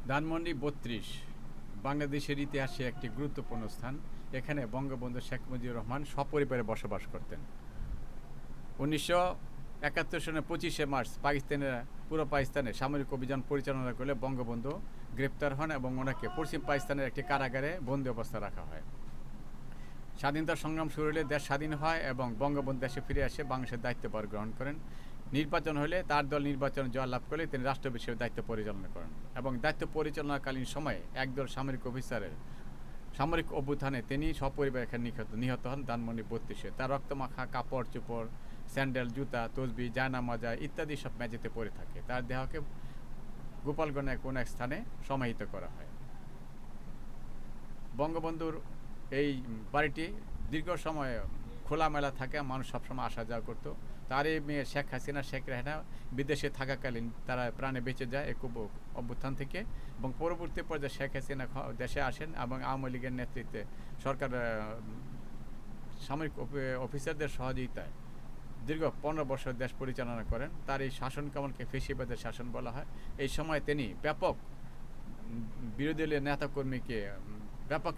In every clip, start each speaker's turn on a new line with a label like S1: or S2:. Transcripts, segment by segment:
S1: ধানমন্ডি ৩২ বাংলাদেশের ইতিহাসে একটি গুরুত্বপূর্ণ স্থান। এখানে বঙ্গবন্ধু শেখ মুজিবুর রহমান সপরিবারে বসবাস করতেন। ১৯৭১ সনের ২৫শে মার্চ পুরো পাকিস্তানে সামরিক অভিযান পরিচালনা করলে বঙ্গবন্ধু গ্রেপ্তার হন এবং ওনাকে পশ্চিম পাকিস্তানের একটি কারাগারে বন্দি অবস্থায় রাখা হয়। স্বাধীনতা সংগ্রাম শুরু হলে দেশ স্বাধীন হয় এবং বঙ্গবন্ধু দেশে ফিরে এসে বাংলাদেশের দায়িত্বভার গ্রহণ করেন। নির্বাচন হলে তার দল নির্বাচনে জয়লাভ করলে তিনি রাষ্ট্রপতি হিসেবে দায়িত্ব পরিচালনা করেন এবং দায়িত্ব পরিচালনাকালীন সময়ে একদল সামরিক অভ্যুত্থানে তিনি সপরিবারে এখানে নিহত হন ধানমন্ডি ৩২-এ। তার রক্তমাখা কাপড় চোপড়, স্যান্ডেল, জুতা, তসবি, জায়নামাজা ইত্যাদি সব মেঝেতে পড়ে থাকে। তার দেহকে গোপালগঞ্জের কোন এক স্থানে সমাহিত করা হয়। বঙ্গবন্ধুর এই বাড়িটি দীর্ঘ সময় খোলামেলা থাকে, মানুষ সবসময় আসা যাওয়া করতো। তার এই মেয়ে শেখ রেহানা বিদেশে থাকাকালীন তারা প্রাণে বেঁচে যায় এই অভ্যুত্থান থেকে এবং পরবর্তী পর্যায়ে শেখ হাসিনা দেশে আসেন এবং আওয়ামী লীগের নেতৃত্বে সরকার সামরিক অফিসারদের সহযোগিতায় দীর্ঘ ১৫ বছর দেশ পরিচালনা করেন। তার এই শাসন কেমনকে ফেসিবাদের শাসন বলা হয়। এই সময় তিনি ব্যাপক বিরোধী দলীয় নেতাকর্মীকে ব্যাপক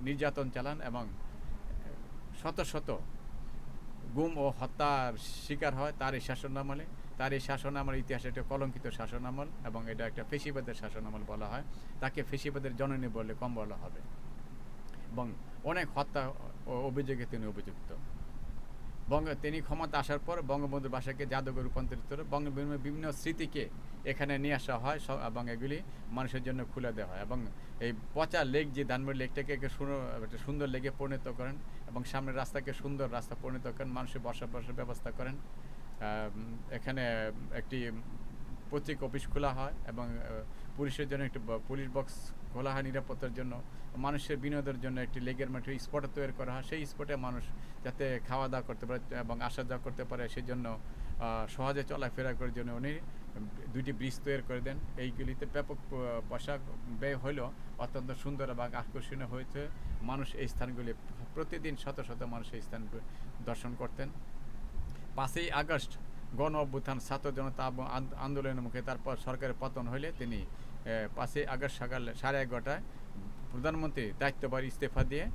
S1: নির্যাতন চালান এবং শত শত গুম ও হত্যার শিকার হয় তার এই শাসনামলে। তার এই শাসনামল ইতিহাসে একটা কলঙ্কিত শাসনামল এবং এটা একটা ফেসিবাদের শাসনামল বলা হয়। তাকে ফেসিবাদের জননী বললে কম বলা হবে এবং অনেক হত্যা ও অভিযোগে তিনি অভিযুক্ত। তিনি ক্ষমতা আসার পর বঙ্গবন্ধুর বাসাকে জাদুঘর রূপান্তরিত করে বঙ্গবন্ধুর বিভিন্ন স্মৃতিকে এখানে নিয়ে আসা হয় এবং এগুলি মানুষের জন্য খুলে দেওয়া হয় এবং এই পচা লেক যে ধানমন্ডি লেকটাকে একটা সুন্দর লেকে পরিণত করেন এবং সামনের রাস্তাকে সুন্দর রাস্তা পরিণত করেন, মানুষের বসবাসের ব্যবস্থা করেন। এখানে একটি পত্রিকা অফিস খোলা হয় এবং পুলিশের জন্য একটি পুলিশ বক্স খোলা হয় নিরাপত্তার জন্য। মানুষের বিনোদনের জন্য একটি লেকের মাঠে স্পট তৈরি করা হয়। সেই স্পটে মানুষ যাতে খাওয়া দাওয়া করতে পারে এবং আসা যাওয়া করতে পারে সেই জন্য সহজে চলাফেরা করার জন্য উনি 2টি ব্রিজ তৈরি করে দেন। এইগুলিতে ব্যাপক পয়সা ব্যয় হলেও অত্যন্ত সুন্দর এবং আকর্ষণীয় হয়েছে। মানুষ এই স্থানগুলি প্রতিদিন শত শত মানুষ এই স্থানগুলি দর্শন করতেন। 5ই আগস্ট গণ অভ্যুত্থান ছাত্র জনতা আন্দোলনের মুখে তারপর সরকারের পতন হলে তিনি 5ই আগস্ট সকাল 11:30টায় প্রধানমন্ত্রী দায়িত্বভার ইস্তফা দিয়ে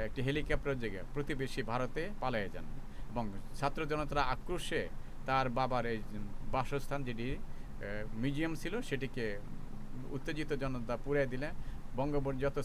S1: একটি হেলিকপ্টার যোগে প্রতিবেশী ভারতে পালিয়ে যান এবং ছাত্র জনতারা আক্রোশে তার বাবার এই বাসস্থান যেটি মিউজিয়াম ছিল সেটিকে উত্তেজিত জনতা পুড়িয়ে দিলে বঙ্গবন্ধু যত